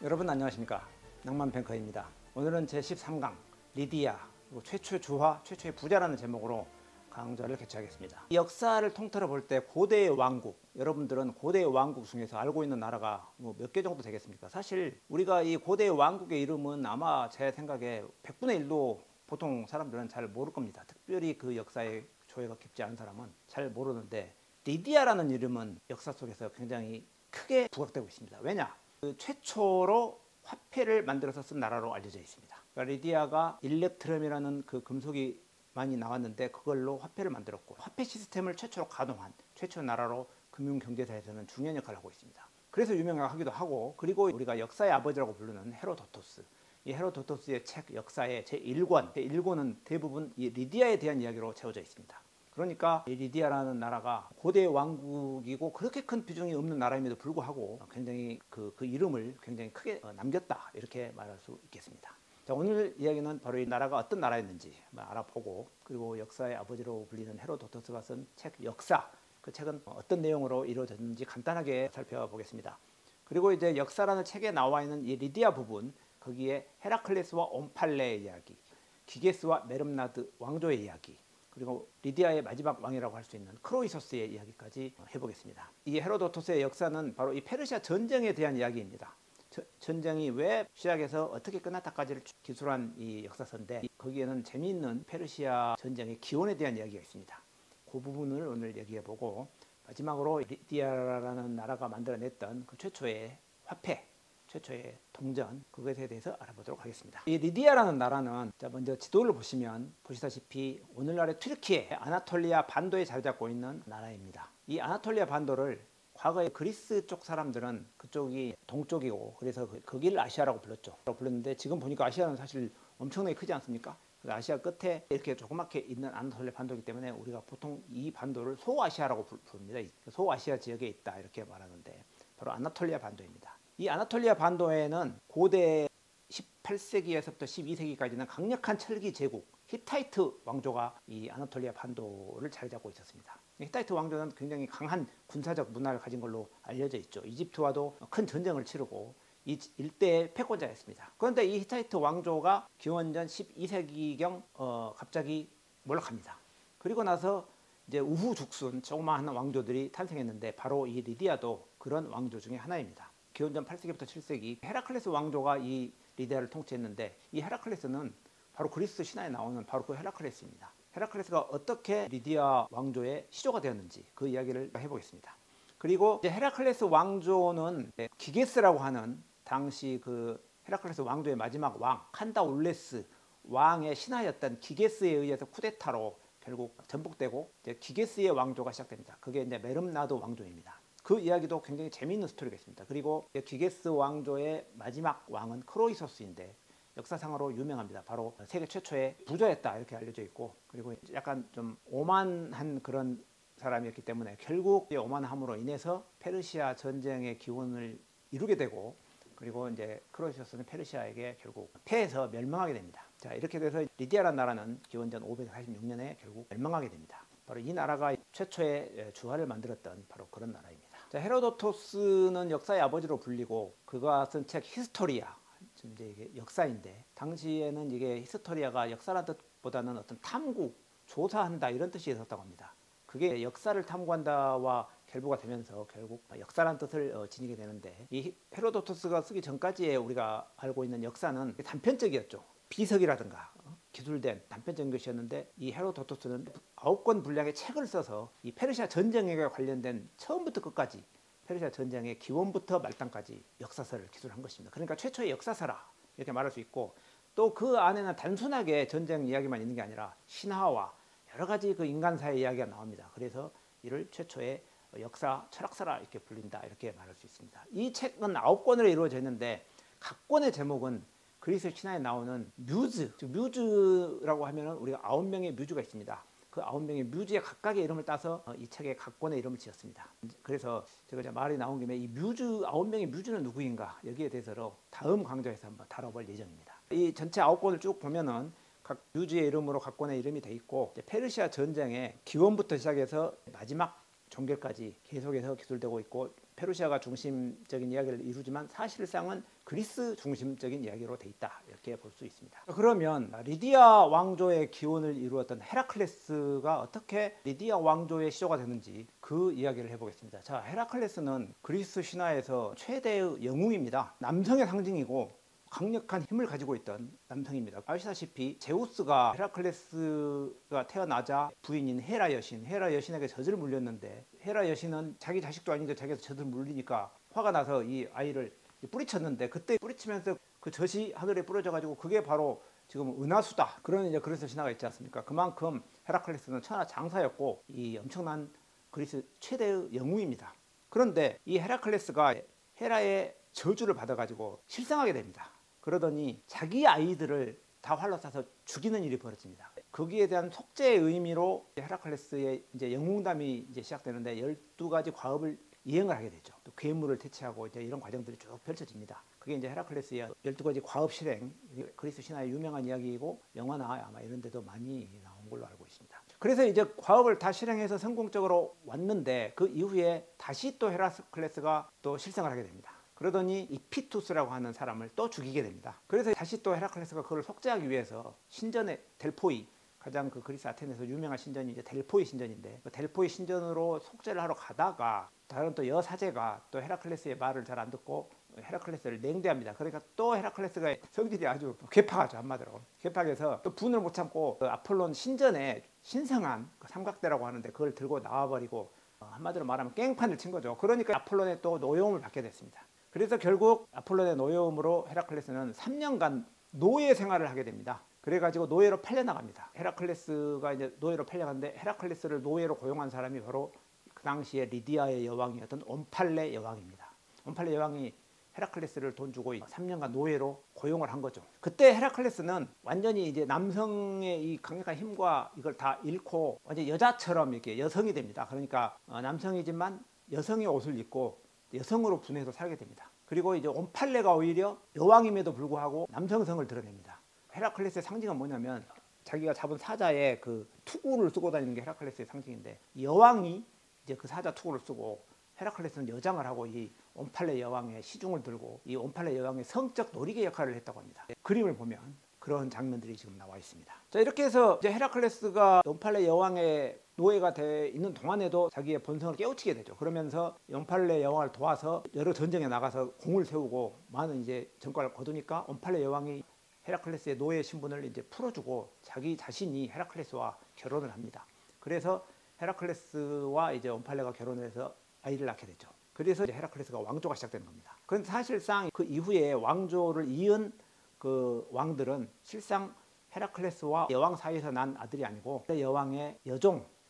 여러분 안녕하십니까, 낭만뱅커입니다. 오늘은 제13강 리디아 그리고 최초의 주화, 최초의 부자라는 제목으로 강좌를 개최하겠습니다. 이 역사를 통틀어 볼 때 고대의 왕국, 여러분들은 고대의 왕국 중에서 알고 있는 나라가 몇 개 정도 되겠습니까? 사실 우리가 이 고대의 왕국의 이름은 아마 제 생각에 100분의 1도 보통 사람들은 잘 모를 겁니다. 특별히 그 역사에 조예가 깊지 않은 사람은 잘 모르는데, 리디아라는 이름은 역사 속에서 굉장히 크게 부각되고 있습니다. 왜냐? 그 최초로 화폐를 만들어서 쓴 나라로 알려져 있습니다. 그러니까 리디아가 일렉트럼이라는 그 금속이 많이 나왔는데 그걸로 화폐를 만들었고, 화폐 시스템을 최초로 가동한 최초 나라로 금융경제사에서는 중요한 역할을 하고 있습니다. 그래서 유명하기도 하고, 그리고 우리가 역사의 아버지라고 부르는 헤로도토스, 이 헤로도토스의 책 역사의 제1권은 대부분 이 리디아에 대한 이야기로 채워져 있습니다. 그러니까 이 리디아라는 나라가 고대 왕국이고 그렇게 큰 비중이 없는 나라임에도 불구하고 굉장히 그 이름을 굉장히 크게 남겼다, 이렇게 말할 수 있겠습니다. 자, 오늘 이야기는 바로 이 나라가 어떤 나라였는지 알아보고, 그리고 역사의 아버지로 불리는 헤로도토스가 쓴 책 역사, 그 책은 어떤 내용으로 이루어졌는지 간단하게 살펴보겠습니다. 그리고 이제 역사라는 책에 나와 있는 이 리디아 부분, 거기에 헤라클레스와 온팔레의 이야기, 기게스와 메름나드 왕조의 이야기, 그리고 리디아의 마지막 왕이라고 할 수 있는 크로이소스의 이야기까지 해보겠습니다. 이 헤로도토스의 역사는 바로 이 페르시아 전쟁에 대한 이야기입니다. 전쟁이 왜 시작해서 어떻게 끝났다까지를 기술한 이 역사서인데, 거기에는 재미있는 페르시아 전쟁의 기원에 대한 이야기가 있습니다. 그 부분을 오늘 얘기해보고, 마지막으로 리디아라는 나라가 만들어냈던 그 최초의 화폐, 최초의 동전, 그것에 대해서 알아보도록 하겠습니다. 이 리디아라는 나라는, 자, 먼저 지도를 보시면 보시다시피 오늘날의 튀르키예, 아나톨리아 반도에 자리 잡고 있는 나라입니다. 이 아나톨리아 반도를 과거에 그리스 쪽 사람들은 그쪽이 동쪽이고, 그래서 거기를 아시아라고 불렀는데, 지금 보니까 아시아는 사실 엄청나게 크지 않습니까? 아시아 끝에 이렇게 조그맣게 있는 아나톨리아 반도이기 때문에 우리가 보통 이 반도를 소아시아라고 부릅니다. 소아시아 지역에 있다, 이렇게 말하는데 바로 아나톨리아 반도입니다. 이 아나톨리아 반도에는 고대 18세기에서부터 12세기까지는 강력한 철기 제국 히타이트 왕조가 이 아나톨리아 반도를 자리 잡고 있었습니다. 히타이트 왕조는 굉장히 강한 군사적 문화를 가진 걸로 알려져 있죠. 이집트와도 큰 전쟁을 치르고 이 일대의 패권자였습니다. 그런데 이 히타이트 왕조가 기원전 12세기경 갑자기 몰락합니다. 그리고 나서 이제 우후죽순 조그마한 왕조들이 탄생했는데, 바로 이 리디아도 그런 왕조 중에 하나입니다. 기원전 8세기부터 7세기 헤라클레스 왕조가 이 리디아를 통치했는데, 이 헤라클레스는 바로 그리스 신화에 나오는 바로 그 헤라클레스입니다. 헤라클레스가 어떻게 리디아 왕조의 시조가 되었는지 그 이야기를 해보겠습니다. 그리고 이제 헤라클레스 왕조는 기게스라고 하는 당시 그 헤라클레스 왕조의 마지막 왕 칸다울레스 왕의 신하였던 기게스에 의해서 쿠데타로 결국 전복되고 이제 기게스의 왕조가 시작됩니다. 그게 이제 메름나드 왕조입니다. 그 이야기도 굉장히 재미있는 스토리가 있습니다. 그리고 기게스 왕조의 마지막 왕은 크로이소스인데 역사상으로 유명합니다. 바로 세계 최초의 부자였다, 이렇게 알려져 있고, 그리고 약간 좀 오만한 그런 사람이었기 때문에 결국 오만함으로 인해서 페르시아 전쟁의 기원을 이루게 되고, 그리고 이제 크로이소스는 페르시아에게 결국 패해서 멸망하게 됩니다. 자, 이렇게 돼서 리디아라는 나라는 기원전 546년에 결국 멸망하게 됩니다. 바로 이 나라가 최초의 주화를 만들었던 바로 그런 나라입니다. 자, 헤로도토스는 역사의 아버지로 불리고, 그가 쓴 책 히스토리아, 이제 이게 역사인데, 당시에는 이게 히스토리아가 역사라는 뜻보다는 어떤 탐구, 조사한다, 이런 뜻이 있었다고 합니다. 그게 역사를 탐구한다와 결부가 되면서 결국 역사라는 뜻을 지니게 되는데, 이 헤로도토스가 쓰기 전까지의 우리가 알고 있는 역사는 단편적이었죠. 비석이라든가 기술된 단편적인 것이었는데, 이 헤로도토스는 9권 분량의 책을 써서 이 페르시아 전쟁에 관련된 처음부터 끝까지 페르시아 전쟁의 기원부터 말단까지 역사서를 기술한 것입니다. 그러니까 최초의 역사서라, 이렇게 말할 수 있고, 또 그 안에는 단순하게 전쟁 이야기만 있는 게 아니라 신화와 여러 가지 그 인간사의 이야기가 나옵니다. 그래서 이를 최초의 역사 철학서라 이렇게 불린다, 이렇게 말할 수 있습니다. 이 책은 9권으로 이루어져 있는데, 각 권의 제목은 그리스 신화에 나오는 뮤즈, 즉 뮤즈라고 하면은 우리가 9명의 뮤즈가 있습니다. 그 9명의 뮤즈의 각각의 이름을 따서 이 책의 각 권의 이름을 지었습니다. 그래서 제가 말이 나온 김에 이 뮤즈 9명의 뮤즈는 누구인가, 여기에 대해서 다음 강좌에서 한번 다뤄볼 예정입니다. 이 전체 9권을 쭉 보면은 각 뮤즈의 이름으로 각 권의 이름이 돼 있고, 페르시아 전쟁의 기원부터 시작해서 마지막 종결까지 계속해서 기술되고 있고, 페르시아가 중심적인 이야기를 이루지만 사실상은 그리스 중심적인 이야기로 돼 있다, 이렇게 볼 수 있습니다. 그러면 리디아 왕조의 기원을 이루었던 헤라클레스가 어떻게 리디아 왕조의 시조가 되는지 그 이야기를 해보겠습니다. 자, 헤라클레스는 그리스 신화에서 최대의 영웅입니다. 남성의 상징이고 강력한 힘을 가지고 있던 남성입니다. 아시다시피 제우스가 헤라클레스가 태어나자 부인인 헤라 여신에게 젖을 물렸는데, 헤라 여신은 자기 자식도 아닌데 자기가 젖을 물리니까 화가 나서 이 아이를 뿌리쳤는데, 그때 뿌리치면서 그 젖이 하늘에 뿌려져 가지고 그게 바로 지금 은하수다, 그런 이제 그리스 신화가 있지 않습니까? 그만큼 헤라클레스는 천하장사였고 이 엄청난 그리스 최대의 영웅입니다. 그런데 이 헤라클레스가 헤라의 저주를 받아가지고 실상하게 됩니다. 그러더니 자기 아이들을 다 활로 쏴서 죽이는 일이 벌어집니다. 거기에 대한 속죄의 의미로 헤라클레스의 이제 영웅담이 이제 시작되는데 12가지 과업을 이행을 하게 되죠. 또 괴물을 퇴치하고 이제 이런 과정들이 쭉 펼쳐집니다. 그게 이제 헤라클레스의 12가지 과업 실행, 그리스 신화의 유명한 이야기이고 영화나 아마 이런 데도 많이 나온 걸로 알고 있습니다. 그래서 이제 과업을 다 실행해서 성공적으로 왔는데 그 이후에 다시 또 헤라클레스가 또 실생을 하게 됩니다. 그러더니 이피투스라고 하는 사람을 또 죽이게 됩니다. 그래서 다시 또 헤라클레스가 그걸 속죄하기 위해서 신전의 델포이, 가장 그 그리스 아테네에서 유명한 신전이 이제 델포이 신전인데, 그 델포이 신전으로 속죄를 하러 가다가 다른 또 여사제가 또 헤라클레스의 말을 잘 안 듣고 헤라클레스를 냉대합니다. 그러니까 또 헤라클레스가 성질이 아주 괴팍하죠. 한마디로 괴팍해서 또 분을 못 참고 그 아폴론 신전에 신성한 그 삼각대라고 하는데 그걸 들고 나와버리고 한마디로 말하면 깽판을 친 거죠. 그러니까 아폴론의 또 노여움을 받게 됐습니다. 그래서 결국 아폴론의 노여움으로 헤라클레스는 3년간 노예 생활을 하게 됩니다. 그래가지고 노예로 팔려나갑니다. 헤라클레스가 이제 노예로 팔려갔는데, 헤라클레스를 노예로 고용한 사람이 바로 그 당시에 리디아의 여왕이었던 온팔레 여왕입니다. 온팔레 여왕이 헤라클레스를 돈 주고 3년간 노예로 고용을 한 거죠. 그때 헤라클레스는 완전히 이제 남성의 이 강력한 힘과 이걸 다 잃고 완전 여자처럼 이렇게 여성이 됩니다. 그러니까 남성이지만 여성의 옷을 입고 여성으로 분해해서 살게 됩니다. 그리고 이제 온팔레가 오히려 여왕임에도 불구하고 남성성을 드러냅니다. 헤라클레스의 상징은 뭐냐면 자기가 잡은 사자의 그 투구를 쓰고 다니는 게 헤라클레스의 상징인데, 여왕이 이제 그 사자 투구를 쓰고 헤라클레스는 여장을 하고 이 온팔레 여왕의 시중을 들고 이 온팔레 여왕의 성적 놀이개 역할을 했다고 합니다. 그림을 보면 그런 장면들이 지금 나와 있습니다. 자, 이렇게 해서 이제 헤라클레스가 온팔레 여왕의 노예가 돼 있는 동안에도 자기의 본성을 깨우치게 되죠. 그러면서 온팔레 여왕을 도와서 여러 전쟁에 나가서 공을 세우고 많은 이제 전과를 거두니까 온팔레 여왕이 헤라클레스의 노예 신분을 이제 풀어주고 자기 자신이 헤라클레스와 결혼을 합니다. 그래서 헤라클레스와 이제 온팔레가 결혼을 해서 아이를 낳게 되죠. 그래서 이제 헤라클레스가 왕조가 시작되는 겁니다. 그런데 사실상 그 이후에 왕조를 이은 그 왕들은 실상 헤라클레스와 여왕 사이에서 난 아들이 아니고 여왕의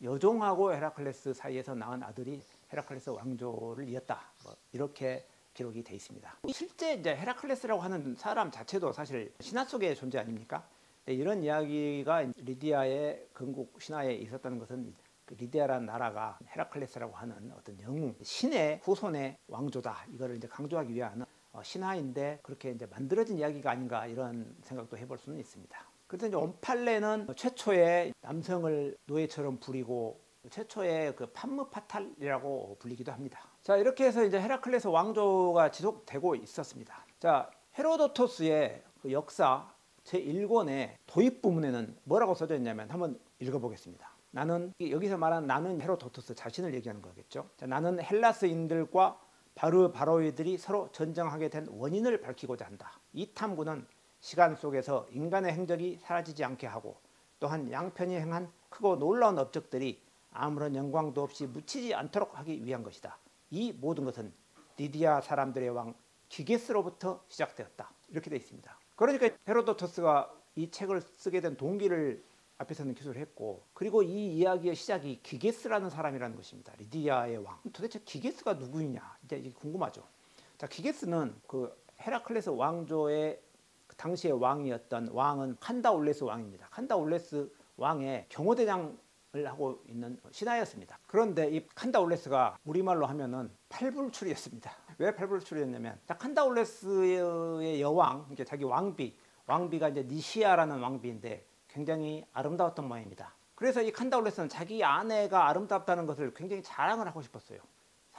여종하고 헤라클레스 사이에서 낳은 아들이 헤라클레스 왕조를 이었다, 뭐 이렇게 기록이 돼 있습니다. 실제 이제 헤라클레스라고 하는 사람 자체도 사실 신화 속의 존재 아닙니까? 이런 이야기가 리디아의 건국 신화에 있었다는 것은 그 리디아라는 나라가 헤라클레스라고 하는 어떤 영웅, 신의 후손의 왕조다, 이거를 이제 강조하기 위한 신화인데 그렇게 이제 만들어진 이야기가 아닌가, 이런 생각도 해볼 수는 있습니다. 그래서 이제 온팔레는 최초의 남성을 노예처럼 부리고 최초의 그 판무파탈이라고 불리기도 합니다. 자, 이렇게 해서 이제 헤라클레스 왕조가 지속되고 있었습니다. 자, 헤로도토스의 그 역사 제1권의 도입 부문에는 뭐라고 써져 있냐면 한번 읽어보겠습니다. 여기서 말하는 나는 헤로도토스 자신을 얘기하는 거겠죠. 자, 나는 헬라스인들과 바로이들이 서로 전쟁하게 된 원인을 밝히고자 한다. 이 탐구는 시간 속에서 인간의 행적이 사라지지 않게 하고 또한 양편이 행한 크고 놀라운 업적들이 아무런 영광도 없이 묻히지 않도록 하기 위한 것이다. 이 모든 것은 리디아 사람들의 왕 기게스로부터 시작되었다. 이렇게 되어 있습니다. 그러니까 헤로도토스가 이 책을 쓰게 된 동기를 앞에서는 기술을 했고, 그리고 이 이야기의 시작이 기게스라는 사람이라는 것입니다. 리디아의 왕. 도대체 기게스가 누구이냐, 이제 이게 궁금하죠. 자, 기게스는 그 헤라클레스 왕조의 그 당시의 왕이었던 왕은 칸다울레스 왕입니다. 칸다울레스 왕의 경호대장을 하고 있는 신하였습니다. 그런데 이 칸다울레스가 우리말로 하면은 팔불출이었습니다. 왜 팔불출이었냐면, 칸다울레스의 여왕, 그러니까 자기 왕비가 이제 니시아라는 왕비인데 굉장히 아름다웠던 모양입니다. 그래서 이 칸다울레스는 자기 아내가 아름답다는 것을 굉장히 자랑을 하고 싶었어요.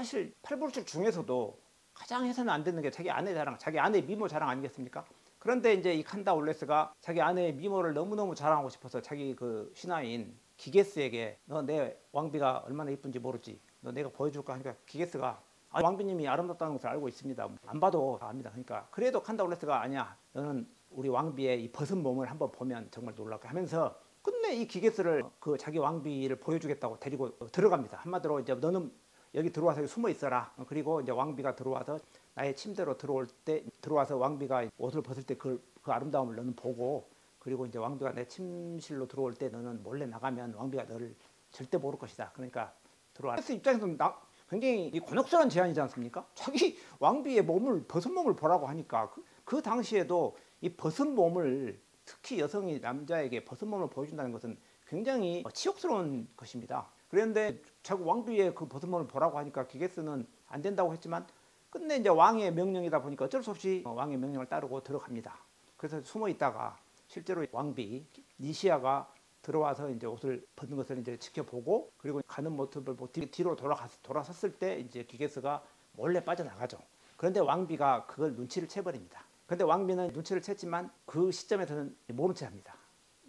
사실 팔불출 중에서도 가장 해서는 안 되는 게 자기 아내 자랑, 자기 아내 미모 자랑 아니겠습니까? 그런데 이제 이 칸다 올레스가 자기 아내의 미모를 너무너무 자랑하고 싶어서 자기 그 신하인 기게스에게 너 내 왕비가 얼마나 이쁜지 모르지, 너 내가 보여줄까 하니까 기게스가 왕비님이 아름답다는 것을 알고 있습니다. 안 봐도 다 압니다. 그러니까 그래도 칸다 올레스가 아니야, 너는 우리 왕비의 이 벗은 몸을 한번 보면 정말 놀랄까 하면서 끝내 이 기게스를 그 자기 왕비를 보여주겠다고 데리고 들어갑니다. 한마디로 이제 너는 여기 들어와서 숨어 있어라. 그리고 이제 왕비가 들어와서 나의 침대로 들어올 때, 들어와서 왕비가 옷을 벗을 때 그 아름다움을 너는 보고, 그리고 이제 왕비가 내 침실로 들어올 때 너는 몰래 나가면 왕비가 너를 절대 모를 것이다. 그러니까 들어와. 그래서 입장에서는 굉장히 곤혹스러운 제안이지 않습니까? 자기 왕비의 몸을, 벗은 몸을 보라고 하니까 그 당시에도 이 벗은 몸을, 특히 여성이 남자에게 벗은 몸을 보여준다는 것은 굉장히 치욕스러운 것입니다. 그런데 자꾸 왕비의 그 벗은 몸을 보라고 하니까 기게스는 안 된다고 했지만 끝내 이제 왕의 명령이다 보니까 어쩔 수 없이 왕의 명령을 따르고 들어갑니다. 그래서 숨어 있다가 실제로 왕비 니시아가 들어와서 이제 옷을 벗는 것을 이제 지켜보고, 그리고 가는 모습을 뒤로 돌아섰을 때 이제 기게스가 몰래 빠져나가죠. 그런데 왕비가 그걸 눈치를 채버립니다. 그런데 왕비는 눈치를 챘지만 그 시점에서는 모른 채 합니다.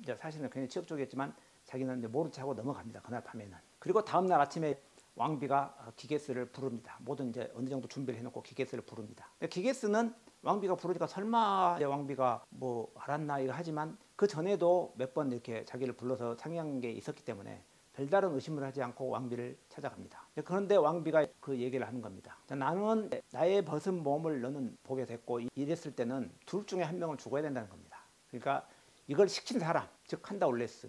이제 사실은 굉장히 치욕적이었지만 자기는 이제 모른 채 하고 넘어갑니다. 그날 밤에는. 그리고 다음날 아침에 왕비가 기게스를 부릅니다. 모든 이제 어느 정도 준비를 해놓고 기게스를 부릅니다. 기게스는 왕비가 부르니까 설마 왕비가 뭐 알았나 이거 하지만 그 전에도 몇 번 이렇게 자기를 불러서 상의한 게 있었기 때문에 별다른 의심을 하지 않고 왕비를 찾아갑니다. 그런데 왕비가 그 얘기를 하는 겁니다. 나는 나의 벗은 몸을 너는 보게 됐고, 이랬을 때는 둘 중에 한 명을 죽어야 된다는 겁니다. 그러니까 이걸 시킨 사람, 즉 칸다 올레스,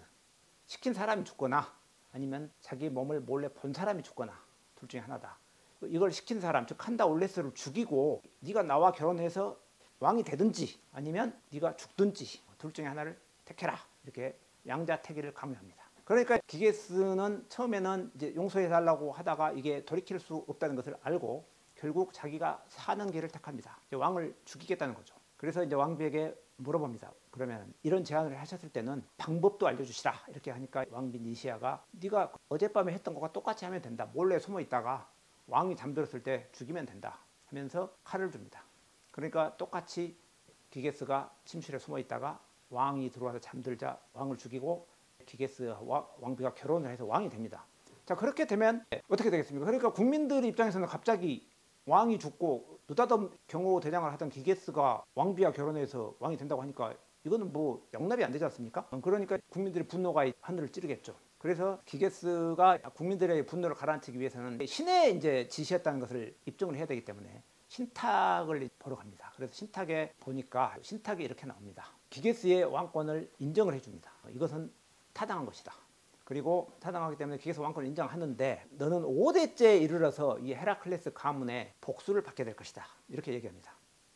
시킨 사람이 죽거나 아니면 자기 몸을 몰래 본 사람이 죽거나 둘 중에 하나다. 이걸 시킨 사람, 즉 칸다 올레스를 죽이고 네가 나와 결혼해서 왕이 되든지 아니면 네가 죽든지 둘 중에 하나를 택해라. 이렇게 양자택일을 강요합니다. 그러니까 기게스는 처음에는 이제 용서해달라고 하다가 이게 돌이킬 수 없다는 것을 알고 결국 자기가 사는 길을 택합니다. 이제 왕을 죽이겠다는 거죠. 그래서 이제 왕비에게 물어봅니다. 그러면 이런 제안을 하셨을 때는 방법도 알려주시라. 이렇게 하니까 왕비 니시아가 네가 어젯밤에 했던 것과 똑같이 하면 된다. 몰래 숨어 있다가 왕이 잠들었을 때 죽이면 된다 하면서 칼을 줍니다. 그러니까 똑같이 기게스가 침실에 숨어 있다가 왕이 들어와서 잠들자 왕을 죽이고 기게스와 왕비가 결혼을 해서 왕이 됩니다. 자, 그렇게 되면 어떻게 되겠습니까? 그러니까 국민들 입장에서는 갑자기 왕이 죽고 느닷없이 경호 대장을 하던 기게스가 왕비와 결혼해서 왕이 된다고 하니까 이거는 뭐 용납이 안 되지 않습니까? 그러니까 국민들의 분노가 하늘을 찌르겠죠. 그래서 기게스가 국민들의 분노를 가라앉히기 위해서는 신의 이제 지시였다는 것을 입증을 해야 되기 때문에 신탁을 보러 갑니다. 그래서 신탁에 보니까 신탁이 이렇게 나옵니다. 기게스의 왕권을 인정을 해줍니다. 이것은 타당한 것이다. 그리고 타당하기 때문에 기게스 왕권을 인정하는데 너는 5대째에 이르러서 이 헤라클레스 가문의 복수를 받게 될 것이다. 이렇게 얘기합니다.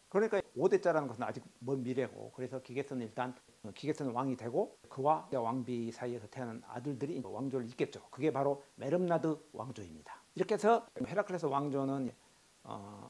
그러니까 5대자라는 것은 아직 먼 미래고, 그래서 기게스는 일단 기게스는 왕이 되고 그와 왕비 사이에서 태어난 아들들이 왕조를 잇겠죠. 그게 바로 메름나드 왕조입니다. 이렇게 해서 헤라클레스 왕조는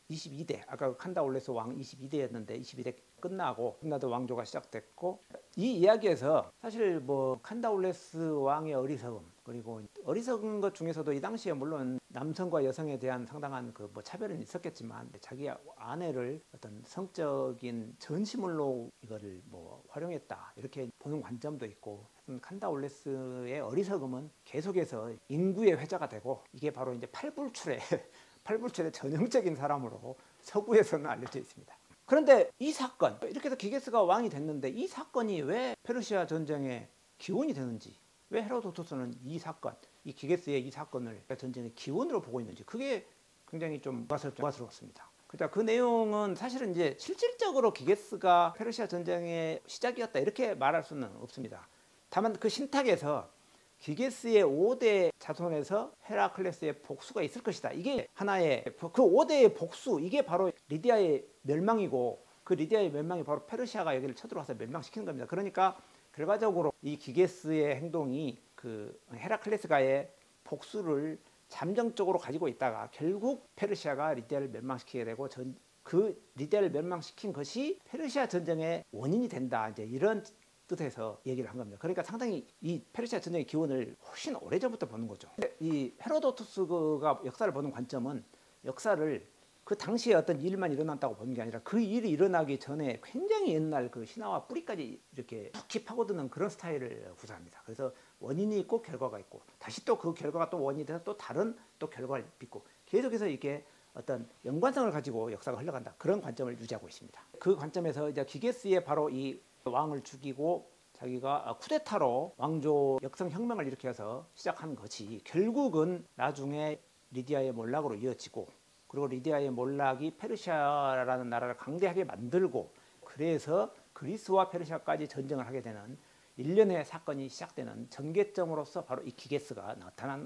22대, 아까 칸다 올레스 왕 22대였는데 22대 끝나고 메름나드 왕조가 시작됐고, 이 이야기에서 사실 뭐 칸다 올레스 왕의 어리석음, 그리고 어리석은 것 중에서도 이 당시에 물론 남성과 여성에 대한 상당한 그 뭐 차별은 있었겠지만 자기 아내를 어떤 성적인 전시물로 이거를 뭐 활용했다 이렇게 보는 관점도 있고, 칸다 올레스의 어리석음은 계속해서 인구의 회자가 되고 이게 바로 이제 팔불출의 전형적인 사람으로 서구에서는 알려져 있습니다. 그런데 이 사건, 이렇게 해서 기게스가 왕이 됐는데 이 사건이 왜 페르시아 전쟁의 기원이 되는지, 왜 헤로도토스는 이 사건, 이 기게스의 이 사건을 전쟁의 기원으로 보고 있는지, 그게 굉장히 좀 우아스러웠습니다. 그 내용은 사실은 이제 실질적으로 기게스가 페르시아 전쟁의 시작이었다 이렇게 말할 수는 없습니다. 다만 그 신탁에서 기게스의 5대 자손에서 헤라클레스의 복수가 있을 것이다. 이게 하나의 그 5대의 복수, 이게 바로 리디아의 멸망이고, 그 리디아의 멸망이 바로 페르시아가 여기를 쳐들어와서 멸망시키는 겁니다. 그러니까 결과적으로 이 기게스의 행동이 그 헤라클레스가의 복수를 잠정적으로 가지고 있다가 결국 페르시아가 리디아를 멸망시키게 되고 그 리디아를 멸망시킨 것이 페르시아 전쟁의 원인이 된다. 이제 이런 뜻에서 얘기를 한 겁니다. 그러니까 상당히 이 페르시아 전쟁의 기원을 훨씬 오래전부터 보는 거죠. 이 헤로도투스가 역사를 보는 관점은 역사를 그 당시에 어떤 일만 일어났다고 보는 게 아니라 그 일이 일어나기 전에 굉장히 옛날 그 신화와 뿌리까지 이렇게 툭히 파고드는 그런 스타일을 구사합니다. 그래서 원인이 있고 결과가 있고 다시 또 그 결과가 또 원인이 돼서 또 다른 또 결과를 빚고 계속해서 이게 어떤 연관성을 가지고 역사가 흘러간다. 그런 관점을 유지하고 있습니다. 그 관점에서 이제 기게스의 바로 이 왕을 죽이고 자기가 쿠데타로 왕조 역성 혁명을 일으켜서 시작한 것이 결국은 나중에 리디아의 몰락으로 이어지고 그리고 리디아의 몰락이 페르시아라는 나라를 강대하게 만들고 그래서 그리스와 페르시아까지 전쟁을 하게 되는 일련의 사건이 시작되는 전개점으로서 바로 이 기게스가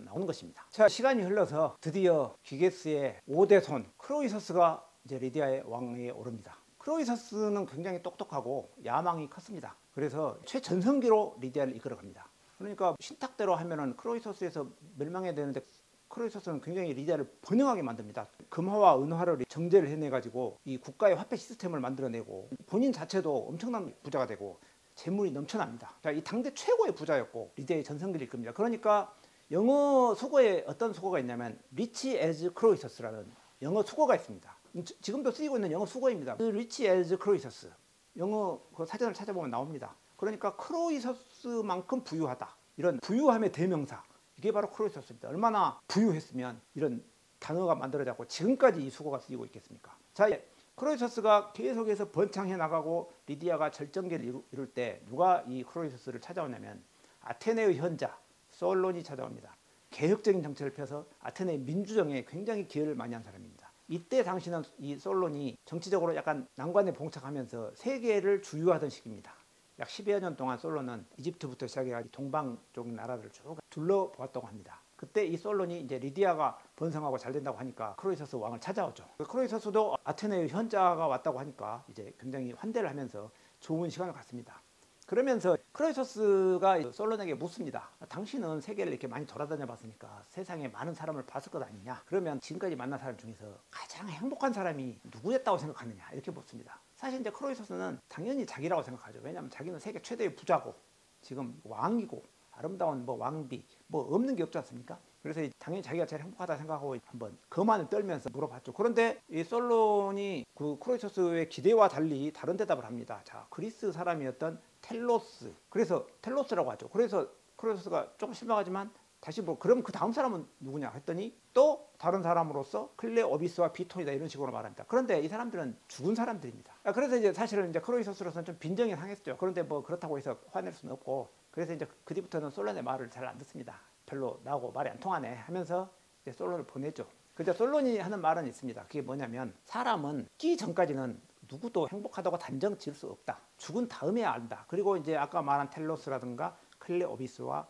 나오는 것입니다. 자, 시간이 흘러서 드디어 기게스의 5대 손 크로이서스가 이제 리디아의 왕위에 오릅니다. 크로이서스는 굉장히 똑똑하고 야망이 컸습니다. 그래서 최전성기로 리디아를 이끌어갑니다. 그러니까 신탁대로 하면은 크로이서스에서 멸망해야 되는데 크로이서스는 굉장히 리디아를 번영하게 만듭니다. 금화와 은화를 정제를 해내가지고 이 국가의 화폐 시스템을 만들어내고 본인 자체도 엄청난 부자가 되고 재물이 넘쳐납니다. 자, 이 당대 최고의 부자였고 리디아의 전성기를 이끕니다. 그러니까 영어 수거에 어떤 수거가 있냐면 리치 에즈 크로이서스라는 영어 수거가 있습니다. 지금도 쓰이고 있는 영어 수거입니다. 그 리치 에즈 크로이서스 영어 그 사전을 찾아보면 나옵니다. 그러니까 크로이서스만큼 부유하다. 이런 부유함의 대명사. 이게 바로 크로이서스입니다. 얼마나 부유했으면 이런 단어가 만들어졌고 지금까지 이 수거가 쓰이고 있겠습니까? 자, 크로이서스가 계속해서 번창해 나가고 리디아가 절정기를 이룰 때 누가 이 크로이서스를 찾아오냐면 아테네의 현자 솔론이 찾아옵니다. 개혁적인 정책을 펴서 아테네의 민주정에 굉장히 기여를 많이 한 사람입니다. 이때 당시는 이 솔론이 정치적으로 약간 난관에 봉착하면서 세계를 주유하던 시기입니다. 약 10여 년 동안 솔론은 이집트부터 시작해서 동방 쪽 나라들을 쭉 둘러보았다고 합니다. 그때 이 솔론이 이제 리디아가 번성하고 잘 된다고 하니까 크로이서스 왕을 찾아오죠. 크로이서스도 아테네의 현자가 왔다고 하니까 이제 굉장히 환대를 하면서 좋은 시간을 갖습니다. 그러면서 크로이서스가 솔론에게 묻습니다. 당신은 세계를 이렇게 많이 돌아다녀 봤으니까 세상에 많은 사람을 봤을 것 아니냐? 그러면 지금까지 만난 사람 중에서 가장 행복한 사람이 누구였다고 생각하느냐? 이렇게 묻습니다. 사실 이제 크로이서스는 당연히 자기라고 생각하죠. 왜냐하면 자기는 세계 최대의 부자고 지금 왕이고 아름다운 뭐 왕비 뭐 없는 게 없지 않습니까? 그래서 당연히 자기가 제일 행복하다 생각하고 한번 거만을 떨면서 물어봤죠. 그런데 이 솔론이 그 크로이서스의 기대와 달리 다른 대답을 합니다. 자, 그리스 사람이었던 텔로스. 그래서 텔로스라고 하죠. 그래서 크로이서스가 조금 실망하지만 다시 뭐 그럼 그 다음 사람은 누구냐 했더니 또 다른 사람으로서 클레오비스와 비톤이다 이런 식으로 말합니다. 그런데 이 사람들은 죽은 사람들입니다. 그래서 이제 사실은 이제 크로이서스로서는 좀 빈정이 상했죠. 그런데 뭐 그렇다고 해서 화낼 수는 없고 그래서 이제 그 뒤부터는 솔론의 말을 잘 안 듣습니다. 별로 나하고 말이 안 통하네 하면서 이제 솔론을 보내죠. 근데 솔론이 하는 말은 있습니다. 그게 뭐냐면 사람은 죽기 전까지는 누구도 행복하다고 단정 지을 수 없다. 죽은 다음에야 안다. 그리고 이제 아까 말한 텔로스라든가 클레오비스와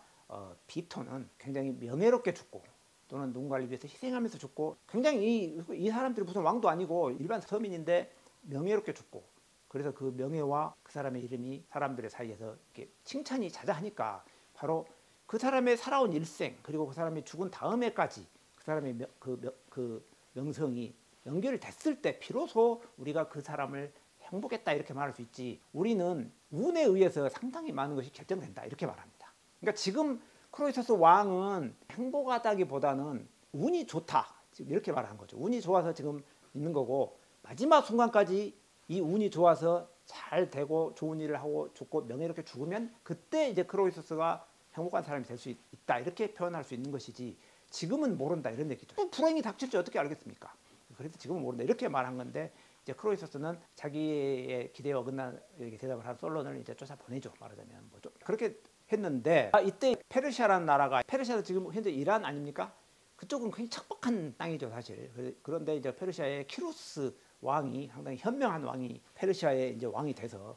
비톤은 굉장히 명예롭게 죽고 또는 누군가를 위해서 희생하면서 죽고 굉장히 이 사람들이 무슨 왕도 아니고 일반 서민인데 명예롭게 죽고 그래서 그 명예와 그 사람의 이름이 사람들의 사이에서 이렇게 칭찬이 자자하니까 바로 그 사람의 살아온 일생 그리고 그 사람이 죽은 다음에까지 그 사람의 그 명성이 연결이 됐을 때 비로소 우리가 그 사람을 행복했다 이렇게 말할 수 있지 우리는 운에 의해서 상당히 많은 것이 결정된다 이렇게 말합니다. 그러니까 지금 크로이서스 왕은 행복하다기보다는 운이 좋다 지금 이렇게 말하는 거죠. 운이 좋아서 지금 있는 거고 마지막 순간까지 이 운이 좋아서 잘 되고 좋은 일을 하고 죽고 명예롭게 죽으면 그때 이제 크로이서스가 행복한 사람이 될 수 있다 이렇게 표현할 수 있는 것이지 지금은 모른다 이런 얘기죠. 불행이 닥칠지 어떻게 알겠습니까? 그래서 지금은 모른다 이렇게 말한 건데 이제 크로이서스는 자기의 기대에 어긋난 대답을 한 솔론을 이제 쫓아 보내죠. 말하자면 뭐 좀 그렇게 했는데 이때 페르시아라는 나라가 페르시아도 지금 현재 이란 아닙니까? 그쪽은 굉장히 척박한 땅이죠 사실. 그런데 이제 페르시아의 키루스 왕이 상당히 현명한 왕이 페르시아의 이제 왕이 돼서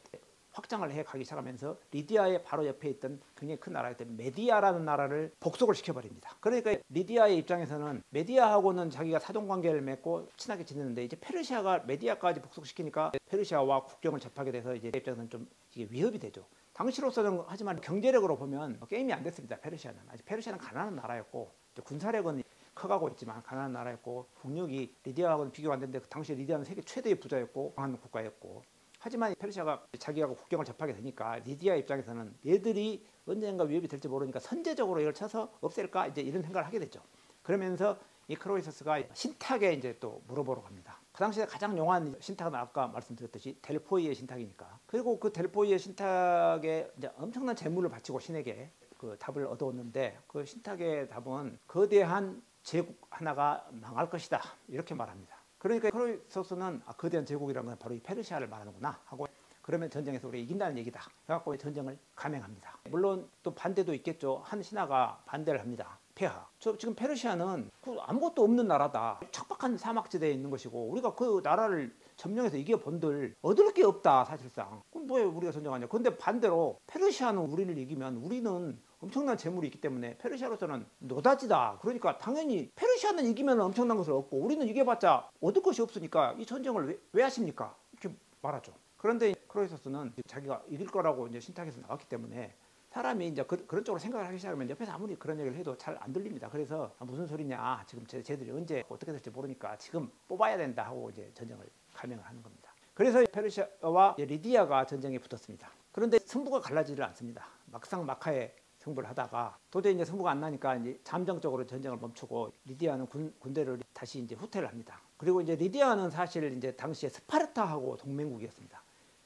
확장을 해 가기 시작하면서 리디아의 바로 옆에 있던 굉장히 큰 나라였던 메디아라는 나라를 복속을 시켜버립니다. 그러니까 리디아의 입장에서는 메디아하고는 자기가 사돈관계를 맺고 친하게 지내는데 이제 페르시아가 메디아까지 복속시키니까 페르시아와 국경을 접하게 돼서 이제 입장에서는 좀 이게 위협이 되죠. 당시로서는 하지만 경제력으로 보면 게임이 안 됐습니다. 페르시아는 아직 페르시아는 가난한 나라였고 군사력은 커가고 있지만 가난한 나라였고 국력이 리디아하고는 비교가 안 되는데 그 당시 리디아는 세계 최대의 부자였고 강한 국가였고 하지만 페르시아가 자기하고 국경을 접하게 되니까 리디아 입장에서는 얘들이 언젠가 위협이 될지 모르니까 선제적으로 이걸 쳐서 없앨까 이제 이런 생각을 하게 되죠. 그러면서 이 크로이서스가 신탁에 이제 또 물어보러 갑니다. 그 당시에 가장 용한 신탁은 아까 말씀드렸듯이 델포이의 신탁이니까. 그리고 그 델포이의 신탁에 이제 엄청난 재물을 바치고 신에게 그 답을 얻어왔는데 그 신탁의 답은 거대한 제국 하나가 망할 것이다 이렇게 말합니다. 그러니까 크로이서스는 거대한 제국이라는 건 바로 이 페르시아를 말하는구나 하고 그러면 전쟁에서 우리가 이긴다는 얘기다. 그래갖고 전쟁을 감행합니다. 물론 또 반대도 있겠죠. 한 신하가 반대를 합니다. 폐하. 지금 페르시아는 아무것도 없는 나라다. 척박한 사막지대에 있는 것이고 우리가 그 나라를 점령해서 이겨본들 얻을 게 없다 사실상. 그럼 왜 우리가 전쟁하냐. 그런데 반대로 페르시아는 우리를 이기면 우리는 엄청난 재물이 있기 때문에 페르시아로서는 노다지다. 그러니까 당연히 페르시아는 이기면 엄청난 것을 얻고 우리는 이겨봤자 얻을 것이 없으니까 이 전쟁을 왜 하십니까? 이렇게 말하죠. 그런데 크로이서스는 자기가 이길 거라고 이제 신탁에서 나왔기 때문에 사람이 이제 그런 쪽으로 생각을 하기 시작하면 옆에서 아무리 그런 얘기를 해도 잘 안 들립니다. 그래서 무슨 소리냐, 지금 쟤들이 언제 어떻게 될지 모르니까 지금 뽑아야 된다 하고 이제 전쟁을 감행을 하는 겁니다. 그래서 페르시아와 리디아가 전쟁에 붙었습니다. 그런데 승부가 갈라지질 않습니다. 막상 막하에 승부를 하다가 도저히 이제 승부가 안 나니까 이제 잠정적으로 전쟁을 멈추고 리디아는 군대를 다시 이제 후퇴를 합니다. 그리고 이제 리디아는 사실 이제 당시에 스파르타하고 동맹국이었습니다.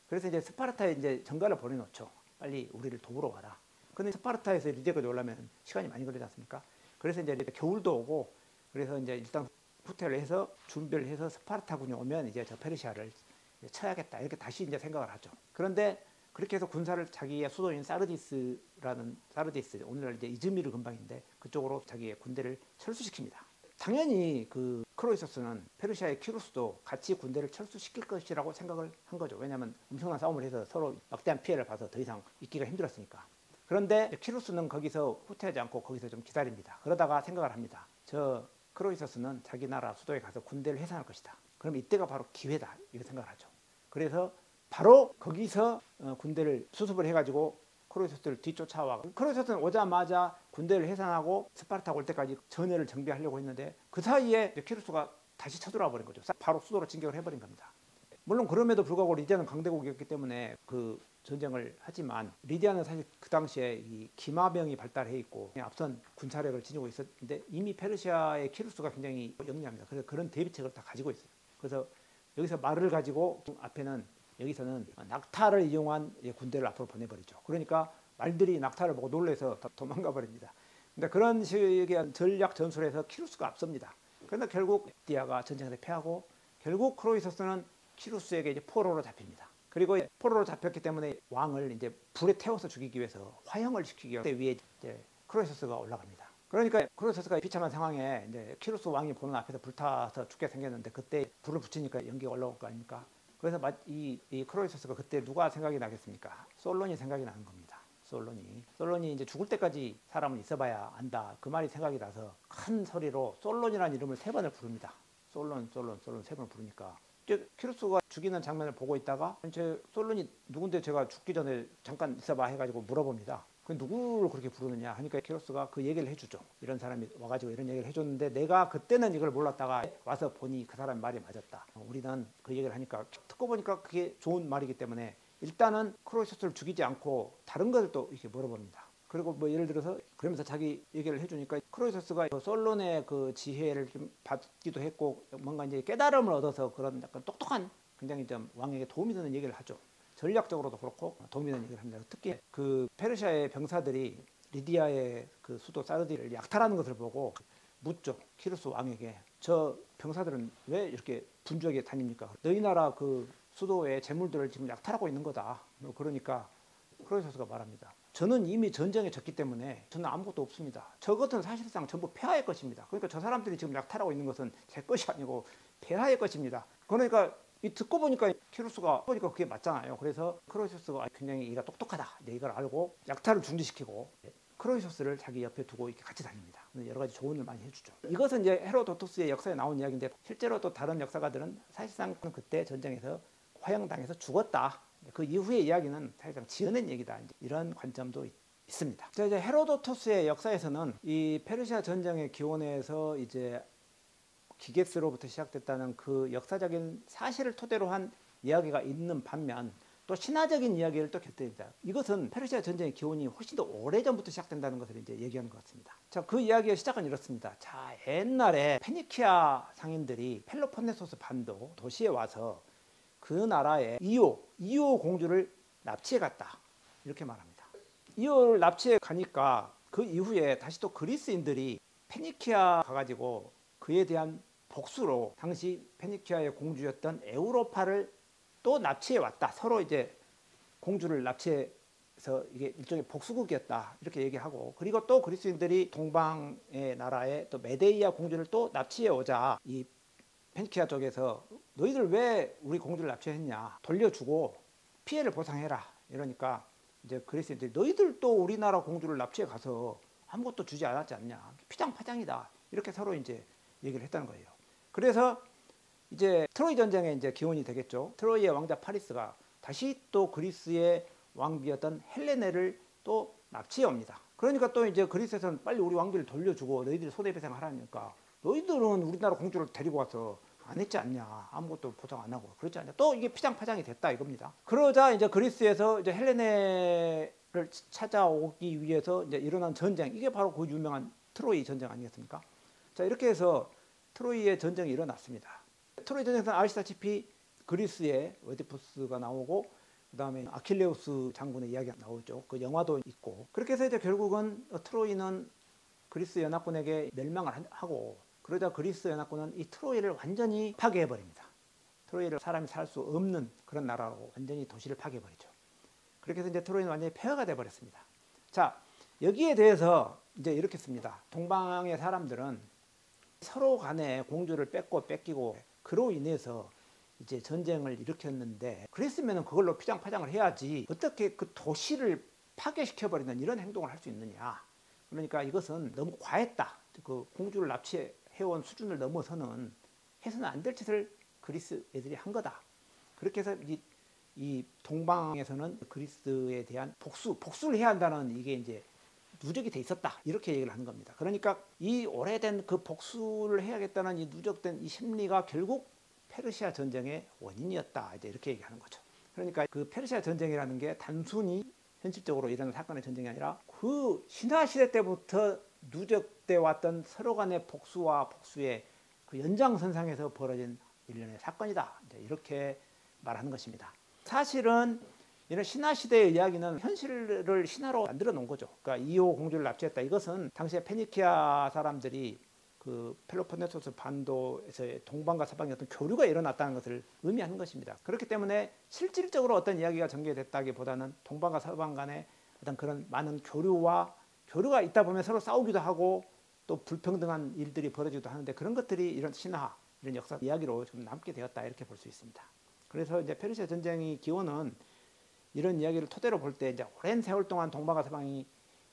그래서 이제 스파르타에 이제 전가를 보내놓죠. 빨리 우리를 도우러 와라. 근데 스파르타에서 리디아까지 오려면 시간이 많이 걸리지 않습니까? 그래서 이제 겨울도 오고 그래서 이제 일단 후퇴를 해서 준비를 해서 스파르타군이 오면 이제 저 페르시아를 쳐야겠다 이렇게 다시 이제 생각을 하죠. 그런데 그렇게 해서 군사를 자기의 수도인 사르디스 오늘날 이제 이즈미르 근방인데 그쪽으로 자기의 군대를 철수시킵니다. 당연히 그 크로이서스는 페르시아의 키루스도 같이 군대를 철수시킬 것이라고 생각을 한 거죠. 왜냐하면 엄청난 싸움을 해서 서로 막대한 피해를 봐서 더 이상 있기가 힘들었으니까. 그런데 키루스는 거기서 후퇴하지 않고 거기서 좀 기다립니다. 그러다가 생각을 합니다. 저 크로이서스는 자기 나라 수도에 가서 군대를 해산할 것이다. 그럼 이때가 바로 기회다 이렇게 생각을 하죠. 그래서 바로 거기서 군대를 수습을 해가지고 크로이서스를 뒤쫓아와. 크로이서스는 오자마자 군대를 해산하고 스파르타가 올 때까지 전열을 정비하려고 했는데 그 사이에 키루스가 다시 쳐들어와 버린 거죠. 바로 수도로 진격을 해버린 겁니다. 물론 그럼에도 불구하고 리디아는 강대국이었기 때문에 그 전쟁을 하지만 리디아는 사실 그 당시에 이 기마병이 발달해 있고 앞선 군사력을 지니고 있었는데 이미 페르시아의 키루스가 굉장히 영리합니다. 그래서 그런 대비책을 다 가지고 있어요. 그래서 여기서 말을 가지고 앞에는 여기서는 낙타를 이용한 군대를 앞으로 보내버리죠. 그러니까 말들이 낙타를 보고 놀라서 도망가 버립니다. 근데 그런 식의 전략 전술에서 키루스가 앞섭니다. 그런데 결국 리디아가 전쟁에서 패하고 결국 크로이서스는 키루스에게 이제 포로로 잡힙니다. 그리고 포로로 잡혔기 때문에 왕을 이제 불에 태워서 죽이기 위해서 화형을 시키기 위해 위에 이제 크로이서스가 올라갑니다. 그러니까 크로이서스가 비참한 상황에 이제 키루스 왕이 보는 앞에서 불타서 죽게 생겼는데 그때 불을 붙이니까 연기가 올라올 거 아닙니까? 그래서 이 크로이서스가 그때 누가 생각이 나겠습니까? 솔론이 생각이 나는 겁니다. 솔론이 이제 죽을 때까지 사람은 있어봐야 안다. 그 말이 생각이 나서 큰 소리로 솔론이라는 이름을 3번을 부릅니다. 솔론 3번을 부르니까 키루스가 죽이는 장면을 보고 있다가 솔론이 누군데 제가 죽기 전에 잠깐 있어봐 해가지고 물어봅니다. 그 누구를 그렇게 부르느냐 하니까 키루스가 그 얘기를 해주죠. 이런 사람이 와가지고 이런 얘기를 해줬는데 내가 그때는 이걸 몰랐다가 와서 보니 그 사람 말이 맞았다. 우리는 그 얘기를 하니까 듣고 보니까 그게 좋은 말이기 때문에 일단은 크로이서스를 죽이지 않고 다른 것을 또 이렇게 물어봅니다. 그리고 뭐 예를 들어서 그러면서 자기 얘기를 해주니까 크로이서스가 솔론의 그 지혜를 좀 받기도 했고 뭔가 이제 깨달음을 얻어서 그런 약간 똑똑한 굉장히 좀 왕에게 도움이 되는 얘기를 하죠. 전략적으로도 그렇고 도움이 되는 얘기를 합니다. 특히 그 페르시아의 병사들이 리디아의 그 수도 사르디를 약탈하는 것을 보고 묻죠. 키루스 왕에게 저 병사들은 왜 이렇게 분주하게 다닙니까? 너희 나라 그 수도의 재물들을 지금 약탈하고 있는 거다. 그러니까 크로이서스가 말합니다. 저는 이미 전쟁에 졌기 때문에 저는 아무것도 없습니다. 저것은 사실상 전부 폐하의 것입니다. 그러니까 저 사람들이 지금 약탈하고 있는 것은 제 것이 아니고 폐하의 것입니다. 그러니까 듣고 보니까 키루스가 보니까 그게 맞잖아요. 그래서 크로이서스가 굉장히 이가 똑똑하다. 이걸 알고 약탈을 중지시키고 크로이서스를 자기 옆에 두고 이렇게 같이 다닙니다. 여러 가지 조언을 많이 해주죠. 이것은 이제 헤로도토스의 역사에 나온 이야기인데 실제로 또 다른 역사가들은 사실상 그때 전쟁에서 화형당해서 죽었다. 그 이후의 이야기는 사실상 지어낸 얘기다. 이런 관점도 있습니다. 이제 헤로도토스의 역사에서는 이 페르시아 전쟁의 기원에서 이제 기게스로부터 시작됐다는 그 역사적인 사실을 토대로 한 이야기가 있는 반면 또 신화적인 이야기를 또 곁들입니다. 이것은 페르시아 전쟁의 기원이 훨씬 더 오래전부터 시작된다는 것을 이제 얘기하는 것 같습니다. 자, 그 이야기의 시작은 이렇습니다. 자, 옛날에 페니키아 상인들이 펠로폰네소스 반도 도시에 와서 그 나라의 이오 공주를 납치해 갔다. 이렇게 말합니다. 이오를 납치해 가니까 그 이후에 다시 또 그리스인들이 페니키아 가가지고 그에 대한 복수로 당시 페니키아의 공주였던 에우로파를 또 납치해 왔다. 서로 이제 공주를 납치해서 이게 일종의 복수국이었다. 이렇게 얘기하고, 그리고 또 그리스인들이 동방의 나라의 또 메데이아 공주를 또 납치해 오자 이 페니키아 쪽에서 너희들 왜 우리 공주를 납치했냐, 돌려주고 피해를 보상해라. 이러니까 이제 그리스인들이 너희들 또 우리나라 공주를 납치해 가서 아무것도 주지 않았지 않냐, 피장파장이다. 이렇게 서로 이제 얘기를 했다는 거예요. 그래서 이제 트로이 전쟁의 이제 기원이 되겠죠. 트로이의 왕자 파리스가 다시 또 그리스의 왕비였던 헬레네를 또 납치해 옵니다. 그러니까 또 이제 그리스에서는 빨리 우리 왕비를 돌려주고 너희들이 손해배상하라니까 너희들은 우리나라 공주를 데리고 와서 안 했지 않냐, 아무것도 보상 안 하고 그렇지 않냐, 또 이게 피장파장이 됐다 이겁니다. 그러자 이제 그리스에서 이제 헬레네를 찾아오기 위해서 이제 일어난 전쟁, 이게 바로 그 유명한 트로이 전쟁 아니겠습니까? 자, 이렇게 해서 트로이의 전쟁이 일어났습니다. 트로이 전쟁에서는 아시다시피 그리스의 어디푸스가 나오고 그 다음에 아킬레우스 장군의 이야기가 나오죠. 그 영화도 있고, 그렇게 해서 이제 결국은 트로이는 그리스 연합군에게 멸망을 하고, 그러자 그리스 연합군은 이 트로이를 완전히 파괴해버립니다. 트로이를 사람이 살 수 없는 그런 나라로 완전히 도시를 파괴해버리죠. 그렇게 해서 이제 트로이는 완전히 폐허가 돼버렸습니다. 자, 여기에 대해서 이제 이렇게 씁니다. 동방의 사람들은 서로 간에 공주를 뺏고 뺏기고 그로 인해서 이제 전쟁을 일으켰는데, 그랬으면 그걸로 피장파장을 해야지 어떻게 그 도시를 파괴시켜버리는 이런 행동을 할 수 있느냐. 그러니까 이것은 너무 과했다. 그 공주를 납치해온 수준을 넘어서는 해서는 안 될 짓을 그리스 애들이 한 거다. 그렇게 해서 이 동방에서는 그리스에 대한 복수를 해야 한다는 이게 이제 누적이 돼 있었다. 이렇게 얘기를 하는 겁니다. 그러니까 이 오래된 그 복수를 해야겠다는 이 누적된 이 심리가 결국 페르시아 전쟁의 원인이었다. 이제 이렇게 얘기하는 거죠. 그러니까 그 페르시아 전쟁이라는 게 단순히 현실적으로 일어난 사건의 전쟁이 아니라 그 신화 시대 때부터 누적돼 왔던 서로 간의 복수와 복수의 그 연장선상에서 벌어진 일련의 사건이다. 이제 이렇게 말하는 것입니다. 사실은 이런 신화 시대의 이야기는 현실을 신화로 만들어 놓은 거죠. 그러니까 이호 공주를 납치했다. 이것은 당시에 페니키아 사람들이 그 펠로폰네소스 반도에서의 동방과 서방의 어떤 교류가 일어났다는 것을 의미하는 것입니다. 그렇기 때문에 실질적으로 어떤 이야기가 전개됐다기보다는 동방과 서방 간의 어떤 그런 많은 교류가 있다 보면 서로 싸우기도 하고 또 불평등한 일들이 벌어지기도 하는데, 그런 것들이 이런 신화, 이런 역사 이야기로 좀 남게 되었다. 이렇게 볼 수 있습니다. 그래서 이제 페르시아 전쟁의 기원은 이런 이야기를 토대로 볼 때 이제 오랜 세월 동안 동방과 서방이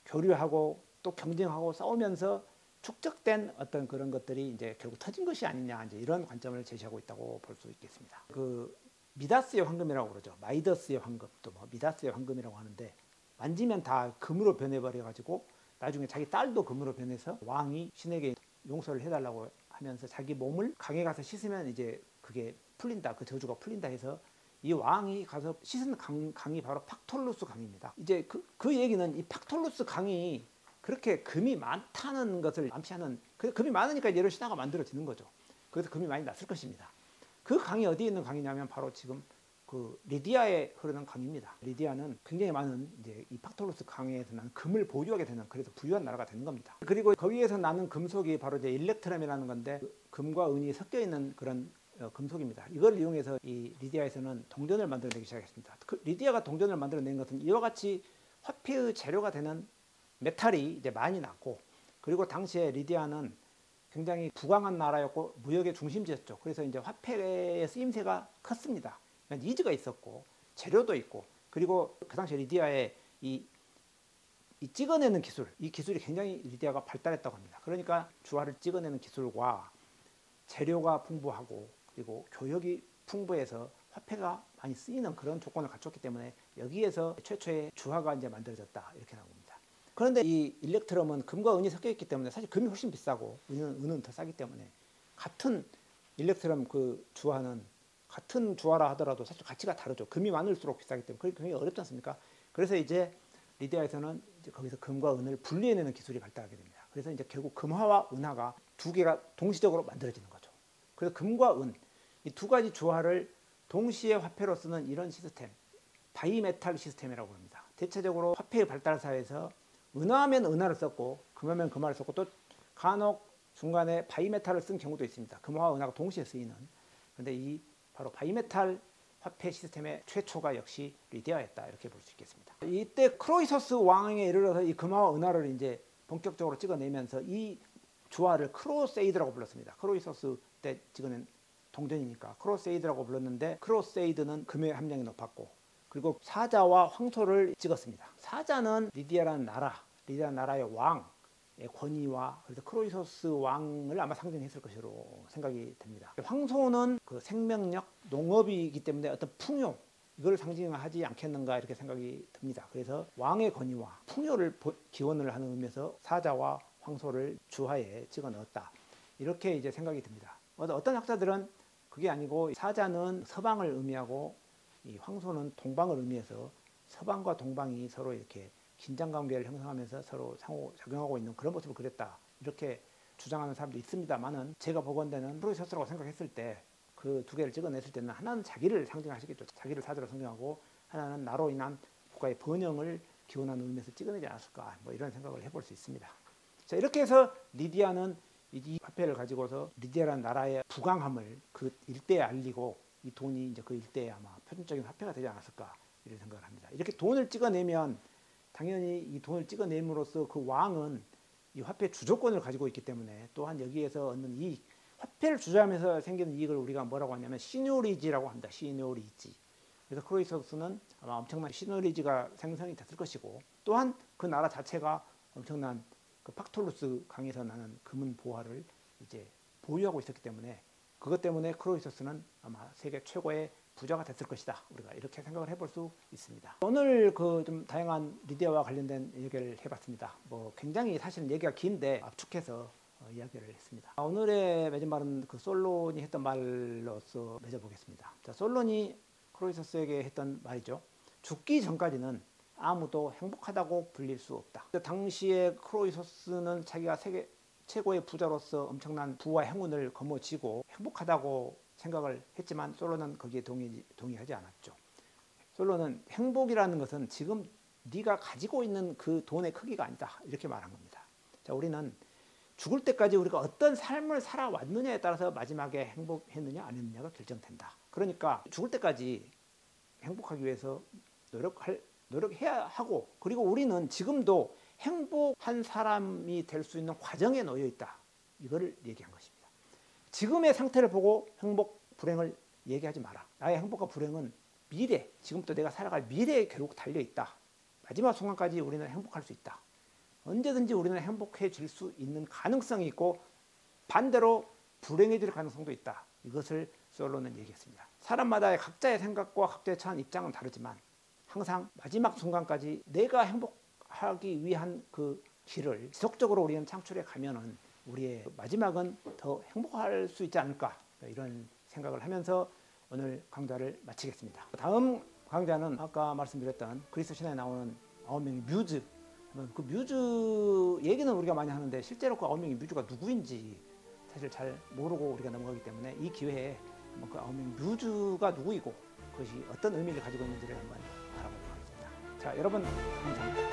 교류하고 또 경쟁하고 싸우면서 축적된 어떤 그런 것들이 이제 결국 터진 것이 아니냐, 이제 이런 관점을 제시하고 있다고 볼 수 있겠습니다. 그 미다스의 황금이라고 그러죠. 마이더스의 황금, 또 뭐 미다스의 황금이라고 하는데, 만지면 다 금으로 변해버려 가지고 나중에 자기 딸도 금으로 변해서 왕이 신에게 용서를 해달라고 하면서 자기 몸을 강에 가서 씻으면 이제 그게 풀린다, 그 저주가 풀린다 해서 이 왕이 가서 씻은 강이 바로 팍톨루스 강입니다. 이제 그 얘기는 이 팍톨루스 강이 그렇게 금이 많다는 것을 암시하는, 금이 많으니까 이런 신화가 만들어지는 거죠. 그래서 금이 많이 났을 것입니다. 그 강이 어디에 있는 강이냐면 바로 지금 그 리디아에 흐르는 강입니다. 리디아는 굉장히 많은 이제 이 팍톨루스 강에서 나는 금을 보유하게 되는, 그래서 부유한 나라가 되는 겁니다. 그리고 거기에서 나는 금속이 바로 이제 일렉트럼이라는 건데, 금과 은이 섞여 있는 그런 금속입니다. 이걸 이용해서 이 리디아에서는 동전을 만들어내기 시작했습니다. 그 리디아가 동전을 만들어낸 것은 이와 같이 화폐의 재료가 되는 메탈이 이제 많이 났고, 그리고 당시에 리디아는 굉장히 부강한 나라였고 무역의 중심지였죠. 그래서 이제 화폐의 쓰임새가 컸습니다. 니즈가 있었고 재료도 있고, 그리고 그 당시 리디아의 이 찍어내는 기술, 이 기술이 굉장히 리디아가 발달했다고 합니다. 그러니까 주화를 찍어내는 기술과 재료가 풍부하고 그리고 교역이 풍부해서 화폐가 많이 쓰이는 그런 조건을 갖췄기 때문에 여기에서 최초의 주화가 이제 만들어졌다, 이렇게 나옵니다. 그런데 이 일렉트럼은 금과 은이 섞여 있기 때문에 사실 금이 훨씬 비싸고 은은 더 싸기 때문에 같은 일렉트럼 그 주화는 같은 주화라 하더라도 사실 가치가 다르죠. 금이 많을수록 비싸기 때문에 그게 굉장히 어렵지 않습니까? 그래서 이제 리디아에서는 이제 거기서 금과 은을 분리해내는 기술이 발달하게 됩니다. 그래서 이제 결국 금화와 은화가 두 개가 동시적으로 만들어지는 거죠. 그래서 금과 은, 이 두 가지 주화를 동시에 화폐로 쓰는 이런 시스템, 바이메탈 시스템이라고 합니다. 대체적으로 화폐의 발달 사회에서 은화하면 은화를 썼고 금하면 금화를 썼고 또 간혹 중간에 바이메탈을 쓴 경우도 있습니다. 금화와 은화가 동시에 쓰이는. 그런데 이 바로 바이메탈 화폐 시스템의 최초가 역시 리디아였다 이렇게 볼 수 있겠습니다. 이때 크로이서스 왕에 이르러서 이 금화와 은화를 이제 본격적으로 찍어내면서 이 주화를 크로세이드라고 불렀습니다. 크로이서스 때 찍어낸 동전이니까 크로세이드라고 불렀는데 크로세이드는 금의 함량이 높았고 그리고 사자와 황소를 찍었습니다. 사자는 리디아라는 나라의 왕의 권위와 그래서 크로이서스 왕을 아마 상징했을 것으로 생각이 됩니다. 황소는 그 생명력, 농업이기 때문에 어떤 풍요 이걸 상징하지 않겠는가 이렇게 생각이 듭니다. 그래서 왕의 권위와 풍요를 기원을 하는 의미에서 사자와 황소를 주화에 찍어 넣었다. 이렇게 이제 생각이 듭니다. 어떤 학자들은 그게 아니고 사자는 서방을 의미하고 이 황소는 동방을 의미해서 서방과 동방이 서로 이렇게 긴장 관계를 형성하면서 서로 상호작용하고 있는 그런 모습을 그렸다. 이렇게 주장하는 사람도 있습니다만은 제가 보건대는 크로이서스라고 생각했을 때 그 두 개를 찍어냈을 때는 하나는 자기를 상징하시겠죠. 자기를 사자로 상징하고 하나는 나로 인한 국가의 번영을 기원하는 의미에서 찍어내지 않았을까. 뭐 이런 생각을 해볼 수 있습니다. 자, 이렇게 해서 리디아는 이 화폐를 가지고서 리디아라는 나라의 부강함을 그 일대에 알리고 이 돈이 이제 그 일대에 아마 표준적인 화폐가 되지 않았을까 이런 생각을 합니다. 이렇게 돈을 찍어내면 당연히 이 돈을 찍어냄으로써 그 왕은 이 화폐 주조권을 가지고 있기 때문에 또한 여기에서 얻는 이익, 화폐를 주저하면서 생기는 이익을 우리가 뭐라고 하냐면 시뇨리지라고 합니다. 시뇨리지. 그래서 크로이서스는 아마 엄청난 시뇨리지가 생성이 됐을 것이고 또한 그 나라 자체가 엄청난 그 팍톨루스 강에서 나는 금은 보화를 이제 보유하고 있었기 때문에 그것 때문에 크로이서스는 아마 세계 최고의 부자가 됐을 것이다. 우리가 이렇게 생각을 해볼 수 있습니다. 오늘 그 좀 다양한 리디아와 관련된 얘기를 해봤습니다. 뭐 굉장히 사실은 얘기가 긴데 압축해서 이야기를 했습니다. 오늘의 맺은 말은 그 솔론이 했던 말로서 맺어보겠습니다. 자, 솔론이 크로이서스에게 했던 말이죠. 죽기 전까지는 아무도 행복하다고 불릴 수 없다. 당시에 크로이서스는 자기가 세계 최고의 부자로서 엄청난 부와 행운을 거머쥐고 행복하다고 생각을 했지만 솔론은 거기에 동의하지 않았죠. 솔론은 행복이라는 것은 지금 네가 가지고 있는 그 돈의 크기가 아니다. 이렇게 말한 겁니다. 자, 우리는 죽을 때까지 우리가 어떤 삶을 살아왔느냐에 따라서 마지막에 행복했느냐 안 했느냐가 결정된다. 그러니까 죽을 때까지 행복하기 위해서 노력해야 하고 그리고 우리는 지금도 행복한 사람이 될 수 있는 과정에 놓여 있다. 이거를 얘기한 것입니다. 지금의 상태를 보고 행복, 불행을 얘기하지 마라. 나의 행복과 불행은 미래, 지금부터 내가 살아갈 미래에 결국 달려 있다. 마지막 순간까지 우리는 행복할 수 있다. 언제든지 우리는 행복해질 수 있는 가능성이 있고 반대로 불행해질 가능성도 있다. 이것을 솔론은 얘기했습니다. 사람마다의 각자의 생각과 각자의 처한 입장은 다르지만 항상 마지막 순간까지 내가 행복하기 위한 그 길을 지속적으로 우리는 창출해 가면은 우리의 마지막은 더 행복할 수 있지 않을까 이런 생각을 하면서 오늘 강좌를 마치겠습니다. 다음 강좌는 아까 말씀드렸던 그리스 신화에 나오는 9명의 뮤즈 그 뮤즈 얘기는 우리가 많이 하는데 실제로 그 9명의 뮤즈가 누구인지 사실 잘 모르고 우리가 넘어가기 때문에 이 기회에 한번 그 9명의 뮤즈가 누구이고 그것이 어떤 의미를 가지고 있는지를 한번 알아보도록 하겠습니다. 자, 여러분 감사합니다.